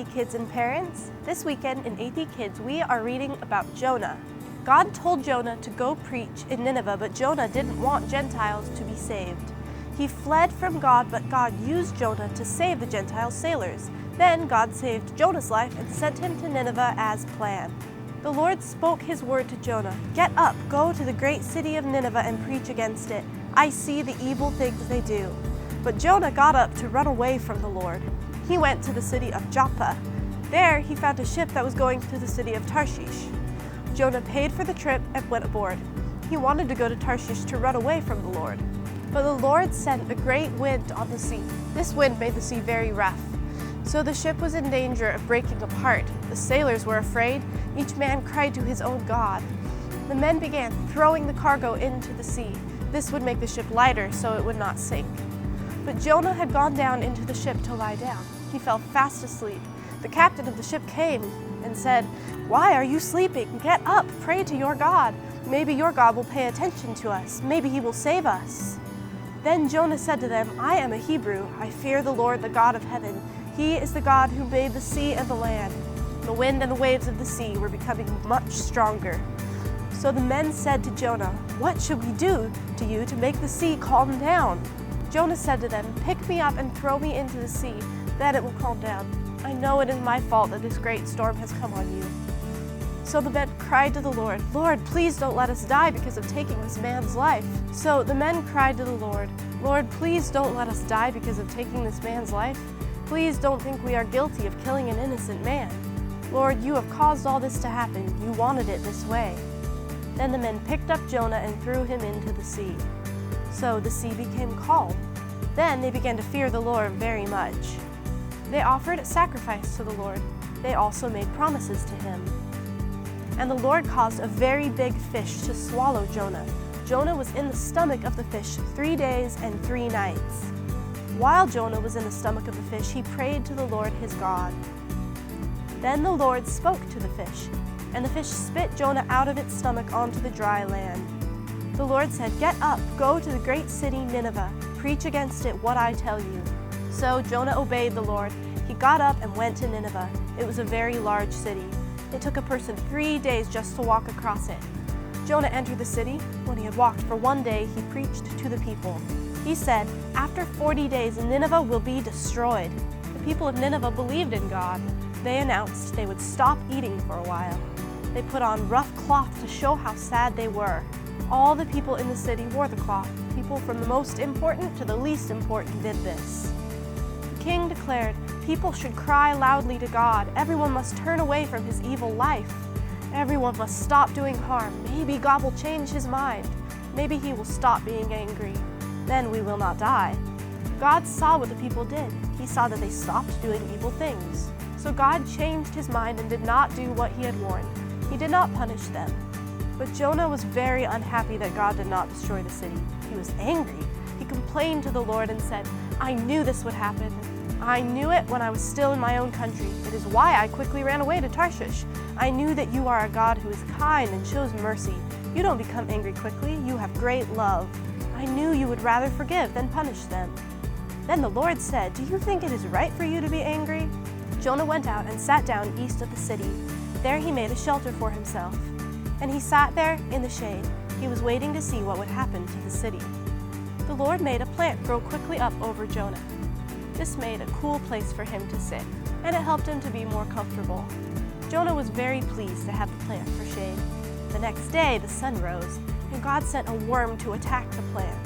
Athey kids and parents. This weekend in Athey Kids, we are reading about Jonah. God told Jonah to go preach in Nineveh, but Jonah didn't want Gentiles to be saved. He fled from God, but God used Jonah to save the Gentile sailors. Then God saved Jonah's life and sent him to Nineveh as planned. The Lord spoke his word to Jonah. "Get up, go to the great city of Nineveh and preach against it. I see the evil things they do." But Jonah got up to run away from the Lord. He went to the city of Joppa. There he found a ship that was going to the city of Tarshish. Jonah paid for the trip and went aboard. He wanted to go to Tarshish to run away from the Lord. But the Lord sent a great wind on the sea. This wind made the sea very rough. So the ship was in danger of breaking apart. The sailors were afraid. Each man cried to his own god. The men began throwing the cargo into the sea. This would make the ship lighter so it would not sink. But Jonah had gone down into the ship to lie down. He fell fast asleep. The captain of the ship came and said, "Why are you sleeping? Get up, pray to your God. Maybe your God will pay attention to us. Maybe he will save us." Then Jonah said to them, "I am a Hebrew. I fear the Lord, the God of heaven. He is the God who made the sea and the land." The wind and the waves of the sea were becoming much stronger. So the men said to Jonah, "What should we do to you to make the sea calm down?" Jonah said to them, "Pick me up and throw me into the sea. Then it will calm down. I know it is my fault that this great storm has come on you." So the men cried to the Lord, "Lord, please don't let us die because of taking this man's life." So the men cried to the Lord, "Lord, please don't let us die because of taking this man's life. Please don't think we are guilty of killing an innocent man. Lord, you have caused all this to happen. You wanted it this way." Then the men picked up Jonah and threw him into the sea. So the sea became calm. Then they began to fear the Lord very much. They offered a sacrifice to the Lord. They also made promises to him. And the Lord caused a very big fish to swallow Jonah. Jonah was in the stomach of the fish 3 days and 3 nights. While Jonah was in the stomach of the fish, he prayed to the Lord his God. Then the Lord spoke to the fish, and the fish spit Jonah out of its stomach onto the dry land. The Lord said, "Get up, go to the great city Nineveh, preach against it what I tell you." So Jonah obeyed the Lord. He got up and went to Nineveh. It was a very large city. It took a person 3 days just to walk across it. Jonah entered the city. When he had walked for 1 day, he preached to the people. He said, "After 40 days, Nineveh will be destroyed." The people of Nineveh believed in God. They announced they would stop eating for a while. They put on rough cloth to show how sad they were. All the people in the city wore the cloth. People from the most important to the least important did this. The king declared, "People should cry loudly to God. Everyone must turn away from his evil life. Everyone must stop doing harm. Maybe God will change his mind. Maybe he will stop being angry. Then we will not die." God saw what the people did. He saw that they stopped doing evil things. So God changed his mind and did not do what he had warned. He did not punish them. But Jonah was very unhappy that God did not destroy the city. He was angry. He complained to the Lord and said, "I knew this would happen. I knew it when I was still in my own country. It is why I quickly ran away to Tarshish. I knew that you are a God who is kind and shows mercy. You don't become angry quickly. You have great love. I knew you would rather forgive than punish them." Then the Lord said, "Do you think it is right for you to be angry?" Jonah went out and sat down east of the city. There he made a shelter for himself. And he sat there in the shade. He was waiting to see what would happen to the city. The Lord made a plant grow quickly up over Jonah. This made a cool place for him to sit, and it helped him to be more comfortable. Jonah was very pleased to have the plant for shade. The next day the sun rose, and God sent a worm to attack the plant.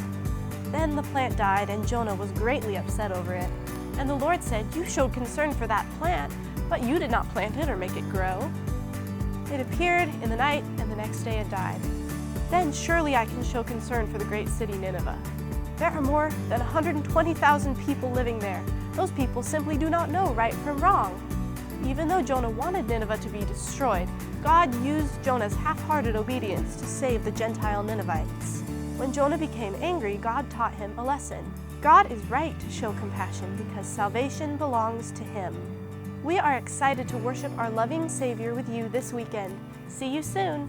Then the plant died, and Jonah was greatly upset over it. And the Lord said, "You showed concern for that plant, but you did not plant it or make it grow." It appeared in the night, and the next day it died. Then surely I can show concern for the great city Nineveh. There are more than 120,000 people living there. Those people simply do not know right from wrong. Even though Jonah wanted Nineveh to be destroyed, God used Jonah's half-hearted obedience to save the Gentile Ninevites. When Jonah became angry, God taught him a lesson. God is right to show compassion because salvation belongs to him. We are excited to worship our loving Savior with you this weekend. See you soon!